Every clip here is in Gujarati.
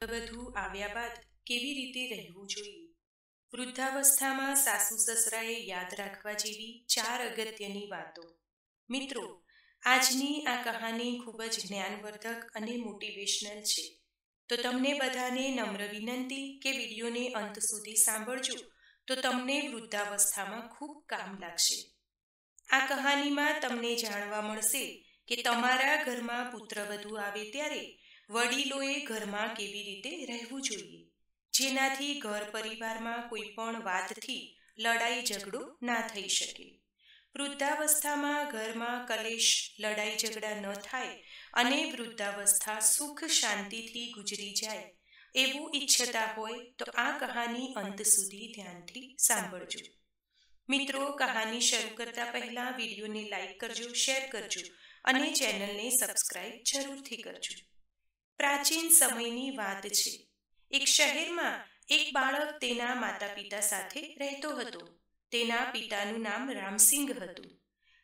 વધુ આવ્યા બાદ કેવી રીતે રહેવું જોઈએ? વૃદ્ધાવસ્થામાં સાસુ સસરાએ યાદ રાખવા જેવી 4 અગત્યની વાતો. મિત્રો, આજની આ કહાની ખૂબ જ જ્ઞાનવર્ધક અને મોટિવેશનલ છે. તો તમને બધાને નમ્ર વિનંતી કે વિડીયોને અંત સુધી સાંભળજો, તો તમને વૃદ્ધાવસ્થામાં ખૂબ કામ લાગશે. આ કહાનીમાં તમને જાણવા મળશે કે તમારા ઘરમાં પુત્રવધુ આવે ત્યારે વડીલોએ ઘરમાં કેવી રીતે રહેવું જોઈએ, જેનાથી ઘર પરિવારમાં કોઈ પણ વાતથી લડાઈ ઝઘડો ના થઈ શકે. વૃદ્ધાવસ્થામાં ઘરમાં કલેશ, લડાઈ ઝઘડા ન થાય અને વૃદ્ધાવસ્થા સુખ શાંતિથી ગુજરી જાય એવું ઈચ્છતા હોય તો આ કહાની અંત સુધી ધ્યાનથી સાંભળજો. મિત્રો, કહાની શરૂ કરતા પહેલા વિડીયોને લાઈક કરજો, શેર કરજો અને ચેનલને સબસ્ક્રાઇબ જરૂરથી કરજો. પ્રાચીન સમયની વાત છે. એક શહેરમાં એક બાળક તેના માતા પિતા સાથે રહેતો હતો. તેના પિતાનું નામ રામસિંગ હતું.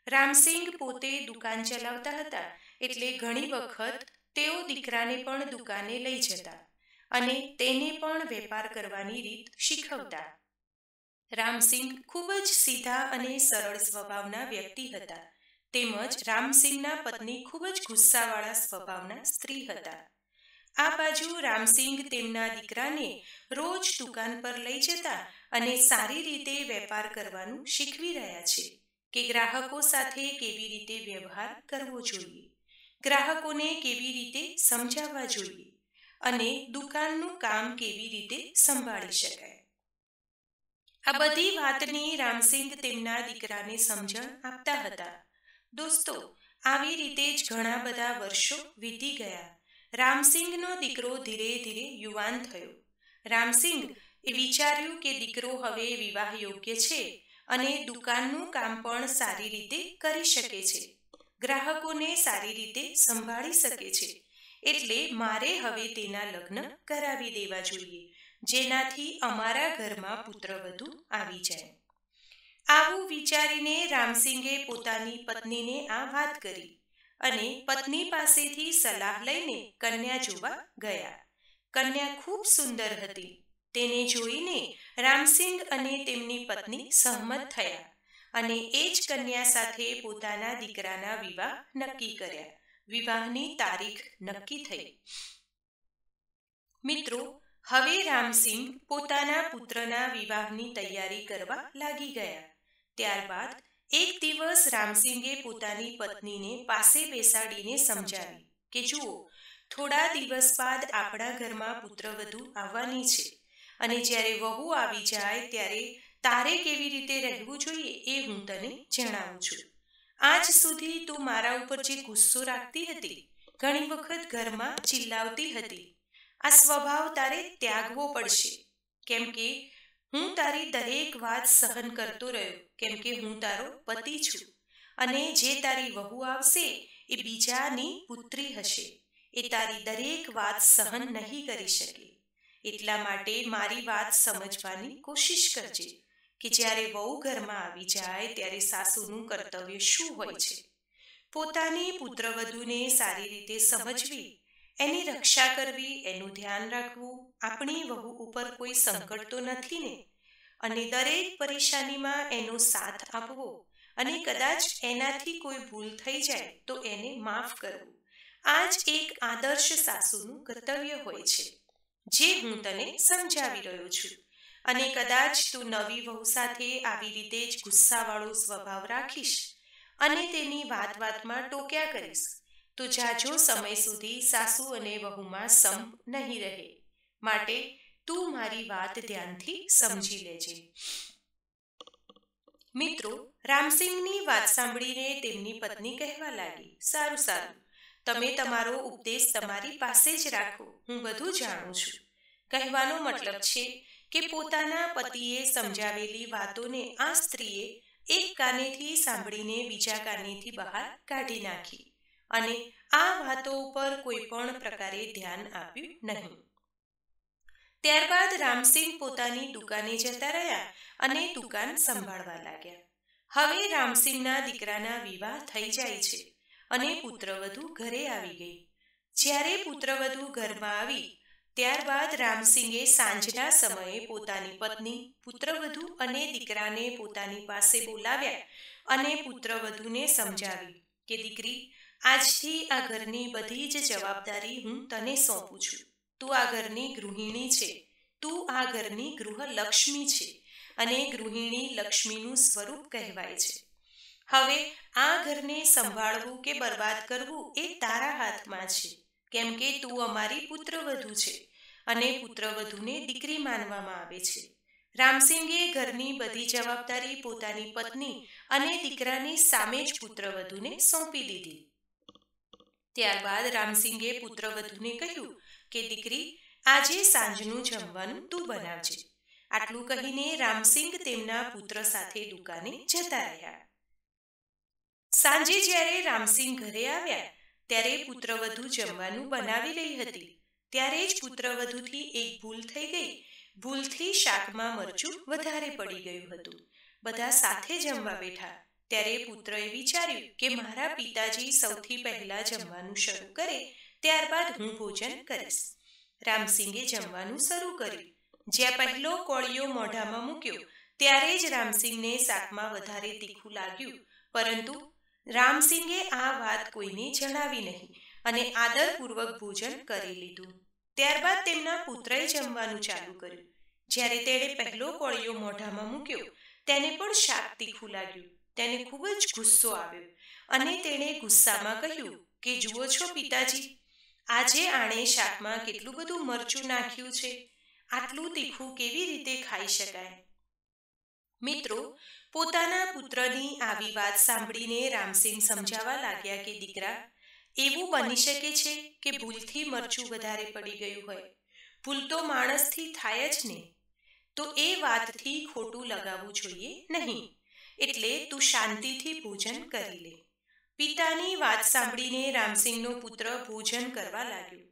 રામસિંગ પોતે દુકાન ચલાવતા હતા, એટલે ઘણી વખત તેઓ દીકરાને પણ દુકાને લઈ જતા અને તેને પણ વેપાર કરવાની રીત શીખવતા. રામસિંગ ખૂબ જ સીધા અને સરળ સ્વભાવના વ્યક્તિ હતા. તેમજ રામસિંગના પત્ની ખૂબ જ ગુસ્સાવાળા સ્વભાવના સ્ત્રી હતા. આ બાજુ રામસિંગ તેમના દીકરાને રોજ દુકાન પર લઈ જતા અને સારી રીતે વેપાર કરવાનું શીખવી રહ્યા છે કે ગ્રાહકો સાથે કેવી રીતે વ્યવહાર કરવો જોઈએ, ગ્રાહકોને કેવી રીતે સમજાવવા જોઈએ અને દુકાનનું કામ કેવી રીતે સંભાળી શકાય. આ બધી વાતની રામસિંગ તેમના દીકરાને સમજણ આપતા હતા. દોસ્તો, આવી રીતે જ ઘણા બધા વર્ષો વીતી ગયા. રામસિંગનો દીકરો ધીરે ધીરે યુવાન થયો. રામસિંગ એ વિચાર્યું કે દીકરો હવે વિવાહ યોગ્ય છે અને દુકાનનું કામ પણ સારી રીતે કરી શકે છે, ગ્રાહકોને સારી રીતે સંભાળી શકે છે, એટલે મારે હવે તેના લગ્ન કરાવી દેવા જોઈએ, જેનાથી અમારા ઘરમાં પુત્રવધુ આવી જાય. આવું વિચારીને રામસિંગે પોતાની પત્નીને આ વાત કરી અને પત્ની પાસેથી સલાહ લઈને કન્યા જોવા ગયા. કન્યા ખૂબ સુંદર હતી. તેને જોઈને રામસિંગ અને તેમની પત્ની સહમત થયા અને એ જ કન્યા સાથે પોતાના દીકરાના વિવાહ નક્કી કર્યા. વિવાહની તારીખ નક્કી થઈ. મિત્રો, હવે રામસિંગ પોતાના પુત્રના વિવાહની તૈયારી કરવા લાગી ગયા. ત્યારબાદ એક દિવસ રામસિંગે પોતાની પત્નીને પાસે બેસાડીને સમજાવી કે જુઓ, થોડા દિવસ બાદ આપણા ઘરમાં પુત્રવધુ આવવાની છે અને જ્યારે વહુ આવી જાય ત્યારે તારે કેવી રીતે રહેવું જોઈએ એ હું તને જણાવું છું. આજ સુધી તું મારા ઉપર જે ગુસ્સો રાખતી હતી, ઘણી વખત ઘરમાં ચિલ્લાવતી હતી, આ સ્વભાવ તારે ત્યાગવો પડશે. કેમ કે હું તારી દરેક વાત સહન કરતો રહ્યો, કેમ કે હું તારો પતિ છું અને જે તારી વહુ આવશે એ બીજાની પુત્રી હશે. એ તારી દરેક વાત સહન નહીં કરી શકે. એટલા માટે મારી વાત સમજવાની કોશિશ કરજે કે જ્યારે વહુ ઘરમાં આવી જાય ત્યારે સાસુનું કર્તવ્ય શું હોય છે. પોતાની પુત્રવધૂને સારી રીતે સમજવી, એની રક્ષા કરવી, એનું ધ્યાન રાખવું. આપણી વહુ ઉપર કોઈ સંકટ તો નથી ને? અને દરેક પરેશાનીમાં એનો સાથ આપવો અને કદાચ એનાથી કોઈ ભૂલ થઈ જાય તો એને માફ કરવું. આ જ એક આદર્શ સાસુનું કર્તવ્ય હોય છે, જે હું તને સમજાવી રહ્યો છું. અને કદાચ તું નવી વહુ સાથે આવી રીતે જ ગુસ્સાવાળો સ્વભાવ રાખીશ અને તેની વાત વાતમાં ટોક્યા કરીશ તો જાજો સમય સુધી સાસુ અને વહુમાં સંપ નહીં રહે. માટે તું મારી વાત ધ્યાનથી સમજી લેજે. મિત્રો, રામસિંગની વાત સાંભળીને તેમની પત્ની કહેવા લાગી, સારું સારું, તમે તમારો ઉપદેશ તમારી પાસે જ રાખો, હું બધું જાણું છું. કહેવાનો મતલબ છે કે પોતાના પતિએ સમજાવેલી વાતોને આ સ્ત્રીએ એક કાનેથી સાંભળીને બીજા કાનેથી બહાર કાઢી નાખી અને આ વાતો ઉપર કોઈ પણ પ્રકારે ધ્યાન આપ્યું નહીં. ત્યારબાદ રામસિંગ પોતાની દુકાને જતા રહ્યા અને દુકાન સંભાળવા લાગ્યા. હવે રામસિંગના દીકરાના વિવાહ થઈ જાય છે અને પુત્રવધુ ઘરે આવી ગઈ. જ્યારે પુત્રવધુ ઘરમાં આવી ત્યારબાદ રામસિંગે સાંજના સમયે પોતાની પત્ની, પુત્રવધુ અને દીકરાને પોતાની પાસે બોલાવ્યા અને પુત્રવધુને સમજાવી કે દીકરી, આજથી આ ઘરની બધી જ જવાબદારી હું તને સોંપું છું. તું આ ઘરની ગૃહિણી છે. તું આ ઘરની ગૃહલક્ષ્મી છે અને ગૃહિણી લક્ષ્મીનું સ્વરૂપ કહેવાય છે. હવે આ ઘરને સંભાળવું કે બરબાદ કરવું એ તારા હાથમાં છે, કેમ કે તું અમારી પુત્રવધુ છે અને પુત્રવધુને દીકરી માનવામાં આવે છે. રામસિંગે ઘરની બધી જવાબદારી પોતાની પત્ની અને દીકરાની સામે જ પુત્રવધુને સોંપી દીધી. ત્યારબાદ રામસિંગે પુત્રવધુને કહ્યું કે દીકરી, આજે સાંજનું જમવાનું તું બનાવજે. આટલું કહીને રામસિંગ તેમના પુત્ર સાથે દુકાને જતા રહ્યા. સાંજે જ્યારે રામસિંગ ઘરે આવ્યા ત્યારે પુત્રવધુ જમવાનું બનાવી રહી હતી. ત્યારે જ પુત્રવધુથી એક ભૂલ થઈ ગઈ. ભૂલથી શાકમાં મરચું વધારે પડી ગયું હતું. બધા સાથે જમવા બેઠા ત્યારે પુત્રએ વિચાર્યું કે મારા પિતાજી સૌથી પહેલા જમવાનું શરૂ કરે, ત્યારબાદ હું ભોજન કરીશ. રામસિંગે જમવાનું શરૂ કર્યું. જ્યાં પહેલો કોળિયો મોઢામાં મૂક્યો ત્યારે જ રામસિંગને શાકમાં વધારે તીખું લાગ્યું, પરંતુ રામસિંગે આ વાત કોઈને જણાવી નહીં અને આદરપૂર્વક ભોજન કરી લીધું. ત્યારબાદ તેમના પુત્રએ જમવાનું ચાલુ કર્યું. જ્યારે તેણે પહેલો કોળિયો મોઢામાં મૂક્યો તેને પણ શાક તીખું લાગ્યું. તેને ખૂબ જ ગુસ્સો આવ્યો અને તેણે ગુસ્સામાં કહ્યું કે જુઓ છો પિતાજી, આજે આણે શાકમાં કેટલું બધું મરચું નાખ્યું છે. આટલું તીખું કેવી રીતે ખાઈ શકાય? મિત્રો, પોતાના પુત્રની આવી વાત સાંભળીને રામસિંગ સમજાવવા લાગ્યા કે દીકરા, એવું બની શકે છે કે ભૂલથી મરચું વધારે પડી ગયું હોય. ભૂલ તો માણસથી થાય જ ને, તો એ વાતથી ખોટું લગાવવું જોઈએ નહીં. એટલે તું શાંતિથી ભોજન કરી લે. પિતાની વાત સાંભળીને રામસિંગનો પુત્ર ભોજન કરવા લાગ્યો.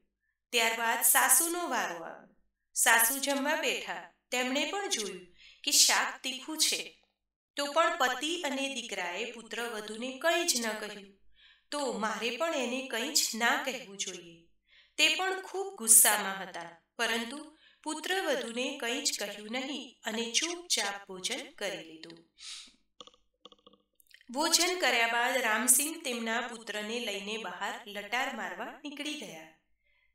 ત્યારબાદ સાસુનો વારો આવ્યો. સાસુ જમવા બેઠા. તેમણે પણ જોયું કે શાક તીખું છે, તો પણ પતિ અને દીકરાએ પુત્રવધુને કંઈ જ ન કહ્યું. તો મારે પણ એને કંઈ જ ના કહેવું જોઈએ. તે પણ ખૂબ ગુસ્સામાં હતા, પરંતુ પુત્રવધુને કંઈ જ કહ્યું નહીં અને ચૂપચાપ ભોજન કરી લીધું. ભોજન કર્યા બાદ રામસિંગ તેમના પુત્રને લઈને બહાર લટાર મારવા નીકળી ગયા.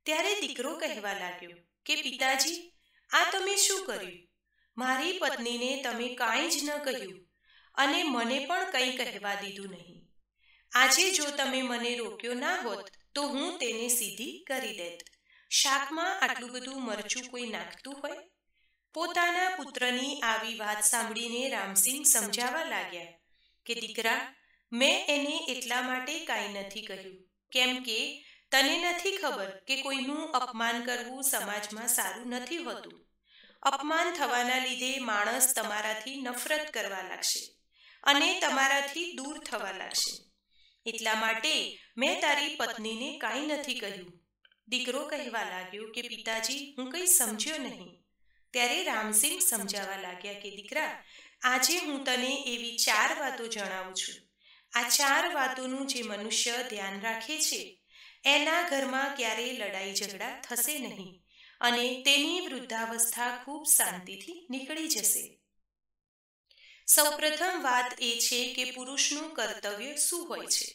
ત્યારે દીકરો કહેવા લાગ્યો કે પિતાજી, આ તમે શું કર્યું? મારી પત્નીને તમે કાંઈ જ ન કહ્યું અને મને પણ કંઈ કહેવા દીધું નહીં. આજે જો તમે મને રોક્યો ના હોત તો હું તેને સીધી કરી દેત. શાકમાં આટલું બધું મરચું કોઈ નાખતું હોય? પોતાના પુત્રની આવી વાત સાંભળીને રામસિંગ સમજાવવા લાગ્યા કે દીકરા, મેં એને એટલા માટે કાંઈ નથી કહ્યું, કેમ કે તને નથી ખબર કે કોઈનું અપમાન કરવું સમાજમાં સારું નથી હોતું. અપમાન થવાના લીધે માણસ તમારાથી નફરત કરવા લાગશે અને તમારાથી દૂર થવા લાગશે. એટલા માટે મેં તારી પત્નીને કાંઈ નથી કહ્યું. દીકરો કહેવા લાગ્યો કે પિતાજી, હું કંઈ સમજ્યો નહીં. ત્યારે રામસિંગ સમજાવવા લાગ્યા કે દીકરા, આજે હું તને એવી 4 વાતો જણાવું છું. આ 4 વાતોનું જે મનુષ્ય ધ્યાન રાખે છે એના ઘરમાં ક્યારેય લડાઈ ઝઘડા થશે નહીં અને તેની વૃદ્ધાવસ્થા ખૂબ શાંતિથી નીકળી જશે. સૌપ્રથમ વાત એ છે કે પુરુષનું કર્તવ્ય શું હોય છે?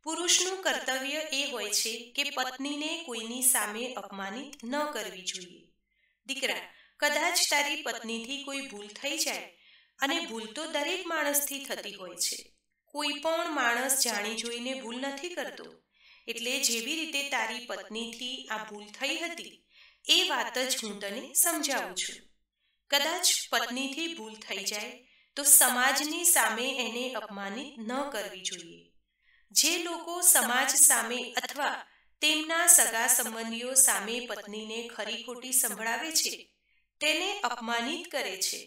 પુરુષનું કર્તવ્ય એ હોય છે કે પત્નીને કોઈની સામે અપમાનિત ન કરવી જોઈએ. દીકરા, કદાચ તારી પત્નીથી કોઈ ભૂલ થઈ જાય, અને ભૂલ તો દરેક માણસથી થતી હોય છે. કોઈ પણ માણસ જાણી જોઈને ભૂલ નથી કરતો. એટલે જેવી રીતે તારી પત્નીથી આ ભૂલ થઈ હતી એ વાત જ હું તને સમજાવું છું. કદાચ પત્નીથી ભૂલ થઈ જાય તો સમાજની સામે એને અપમાનિત ન કરવી જોઈએ. જે લોકો સમાજ સામે અથવા તેમના સગા સંબંધીઓ સામે પત્નીને ખરી ખોટી સંભળાવે છે, તેને અપમાનિત કરે છે,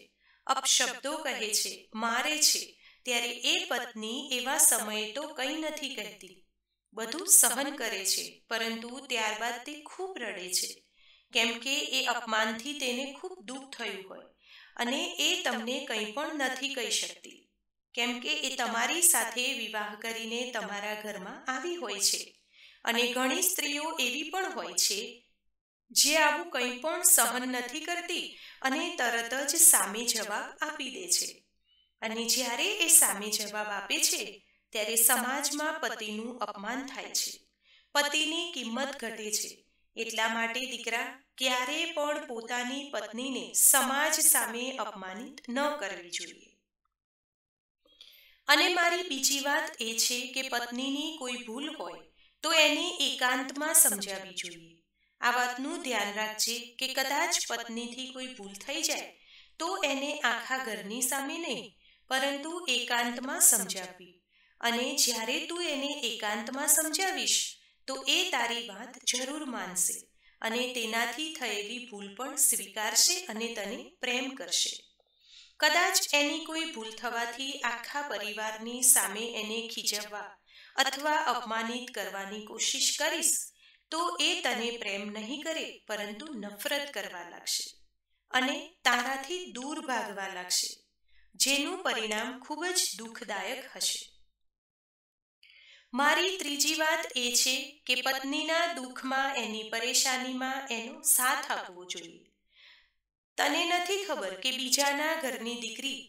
અપશબ્દો કહે છે, મારે છે, ત્યારે એ પત્ની એવા સમયે તો કંઈ નથી કહેતી. બધું સહન કરે છે, પરંતુ ત્યારબાદ તે ખૂબ રડે છે, કેમ કે એ અપમાનથી તેને ખૂબ દુઃખ થયું હોય અને એ તમને કંઈ પણ નથી કહી શકતી, કેમ કે એ તમારી સાથે વિવાહ કરીને તમારા ઘરમાં આવી હોય છે. અને ઘણી સ્ત્રીઓ એવી પણ હોય છે જે આવું કંઈ પણ સહન નથી કરતી અને તરત જ સામે જવાબ આપી દે છે. અને જ્યારે એ સામે જવાબ આપે છે ત્યારે સમાજમાં પતિનું અપમાન થાય છે, પતિની કિંમત ઘટે છે. એટલા માટે દીકરા, ક્યારે પણ પોતાની પત્નીને સમાજ સામે અપમાનિત ન કરવી જોઈએ. અને મારી બીજી વાત એ છે કે પત્નીની કોઈ ભૂલ હોય તો એને એકાંતમાં સમજાવવી જોઈએ. આ વાતનું ધ્યાન રાખજે કે કદાચ પત્નીથી કોઈ ભૂલ થઈ જાય તો એને આખા ઘરની સામે નહીં, પરંતુ એકાંતમાં સમજાવવી. અને જ્યારે તું એને એકાંતમાં સમજાવીશ તો એ તારી વાત જરૂર માનશે અને તેનાથી થયેલી ભૂલ પણ સ્વીકારશે અને તને પ્રેમ કરશે. કદાચ એની કોઈ ભૂલ થવાથી આખા પરિવારની સામે એને ખીજવવા અથવા અપમાનિત કરવાની કોશિશ કરીશ તો એ તને પ્રેમ નહીં કરે, પરંતુ નફરત કરવા લાગશે અને તારાથી દૂર ભાગવા લાગશે, જેનું પરિણામ ખૂબ જ દુઃખદાયક હશે. મારી ત્રીજી વાત એ છે કે પત્નીના દુઃખમાં, એની પરેશાનીમાં એનો સાથ આપવો જોઈએ. તને નથી ખબર કે બીજાના ઘરની દીકરી,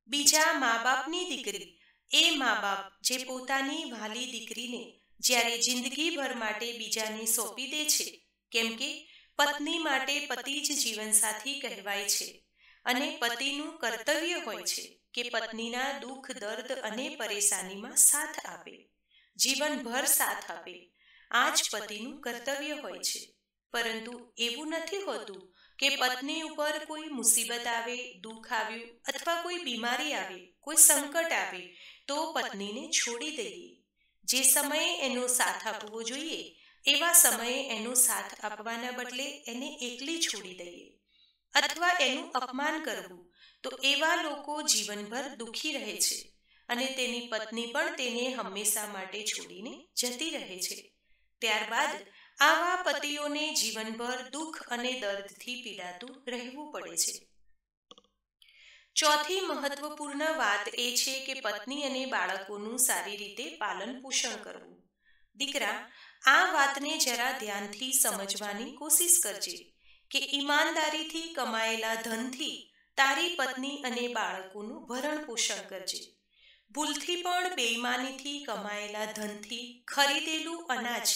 બીજા મા બાપની દીકરી, એ મા બાપ જે પોતાની વહાલી દીકરીને જ્યારે જિંદગીભર માટે બીજાને સોંપી દે છે, કેમ કે પત્ની માટે પતિ જ જીવનસાથી કહેવાય છે અને પતિનું કર્તવ્ય હોય છે કે પત્નીના દુઃખ, દર્દ અને પરેશાનીમાં સાથ આપે, જીવનભર સાથ આપે. આ જ પતિનું કર્તવ્ય હોય છે. પરંતુ એવું નથી હોતું કે પત્ની ઉપર કોઈ મુસીબત આવે, દુઃખ આવ્યું અથવા કોઈ બીમારી આવે, કોઈ સંકટ આવે તો પત્નીને છોડી દઈએ. જે સમયે એનો સાથ આપવો જોઈએ એવા સમયે એનો સાથ આપવાના બદલે એને એકલી છોડી દઈએ અથવા એનું અપમાન કરવું, તો એવા લોકો જીવનભર દુઃખી રહે છે અને તેની પત્ની પણ તેને હંમેશા માટે છોડીને જતી રહે છે. ત્યારબાદ આવા પતિઓને જીવનભર દુઃખ અને દર્દથી પીડાતું રહેવું પડે છે. ચોથી મહત્વપૂર્ણ વાત એ છે કે પત્ની અને બાળકોનું સારી રીતે પાલન પોષણ કરવું. દીકરા, આ વાતને જરા ધ્યાનથી સમજવાની કોશિશ કરજે કે ઈમાનદારીથી કમાયેલા ધનથી તારી પત્ની અને બાળકોનું ભરણ પોષણ કરજે. ભૂલથી પણ બેઈમાનીથી કમાયેલા ધનથી ખરીદેલું અનાજ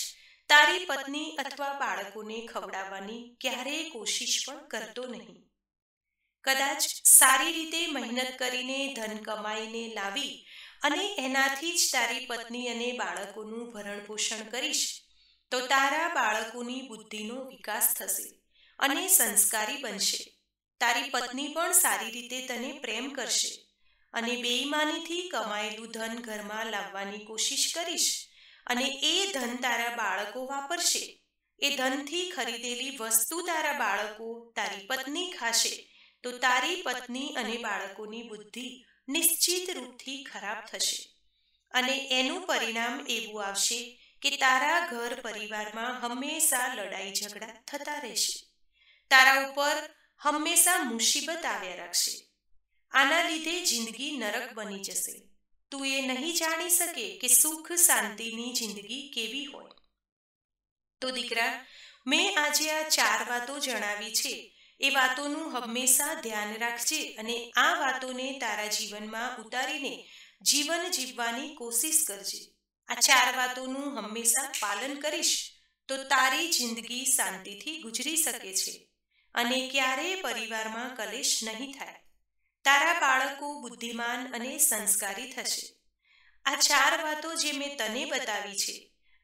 તારી પત્ની અથવા બાળકોને ખવડાવવાની ક્યારેય કોશિશ પણ કરતો નહીં. કદાચ સારી રીતે મહેનત કરીને ધન કમાઈને લાવી અને એનાથી જ તારી પત્ની અને બાળકોનું ભરણ પોષણ કરીશ તો તારા બાળકોની બુદ્ધિનો વિકાસ થશે અને સંસ્કારી બનશે. તારી પત્ની પણ સારી રીતે તને પ્રેમ કરશે અને બેઈમાનીથી કમાયેલું ધન ઘરમાં લાવવાની કોશિશ કરીશ અને એ ધન તારા બાળકો વાપરશે. એ ધનથી ખરીદેલી વસ્તુ તારા બાળકો, તારી પત્ની ખાશે તો તારી પત્ની અને બાળકોની બુદ્ધિ નિશ્ચિત રૂપથી ખરાબ થશે અને એનું પરિણામ એવું આવશે કે તારા ઘર પરિવારમાં હંમેશા લડાઈ ઝઘડા થતા રહેશે. તારા ઉપર હંમેશા મુસીબત આવ્યા રાખશે. આના લીધે જિંદગી નરક બની જશે. તું એ નહીં જાણી શકે કે સુખ શાંતિની જિંદગી કેવી હોય. તો દીકરા, મેં આજે આ 4 વાતો જણાવી છે એ વાતોનું હંમેશા ધ્યાન રાખજે અને આ વાતોને તારા જીવનમાં ઉતારીને જીવન જીવવાની કોશિશ કરજે. આ 4 વાતોનું હંમેશા પાલન કરીશ તો તારી જિંદગી શાંતિથી ગુજરી શકે છે અને ક્યારેય પરિવારમાં કલેશ નહીં થાય. તારા બાળકો બુદ્ધિમાન અને સંસ્કારી થશે. આ 4 વાતો જે મેં તને બતાવી છે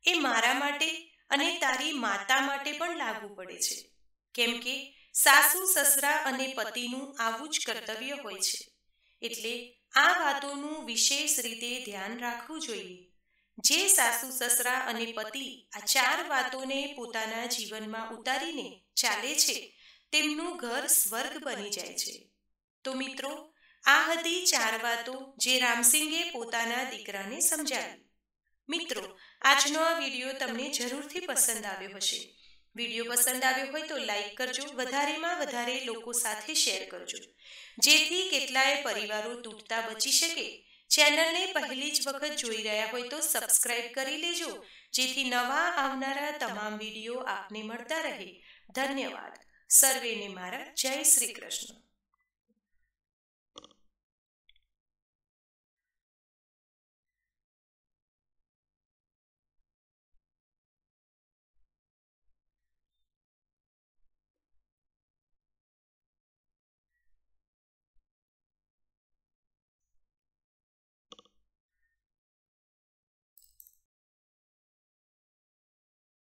એ મારા માટે અને તારી માતા માટે પણ લાગુ પડે છે, કેમ કે સાસુ સસરા અને પતિનું આવું જ કર્તવ્ય હોય છે. એટલે આ વાતોનું વિશેષ રીતે ધ્યાન રાખવું જોઈએ. જે સાસુ સસરા અને પતિ આ 4 વાતોને પોતાના જીવનમાં ઉતારીને ચાલે છે તેમનું ઘર સ્વર્ગ બની જાય છે. તો મિત્રો, આ હતી 4 વાતો જે રામસિંગે પોતાના દીકરાને સમજાવી. મિત્રો, આજનો આ વિડીયો તમને જરૂરથી પસંદ આવ્યો હશે. વિડીયો પસંદ આવ્યો હોય તો લાઈક કરજો, વધારેમાં વધારે લોકો સાથે શેર કરજો, જેથી કેટલાય પરિવારો તૂટતા બચી શકે. ચેનલને પહેલી જ વખત જોઈ રહ્યા હોય તો સબસ્ક્રાઇબ કરી લેજો, જેથી નવા આવનારા તમામ વિડીયો આપને મળતા રહે. ધન્યવાદ. સર્વેને મારા જય શ્રી કૃષ્ણ.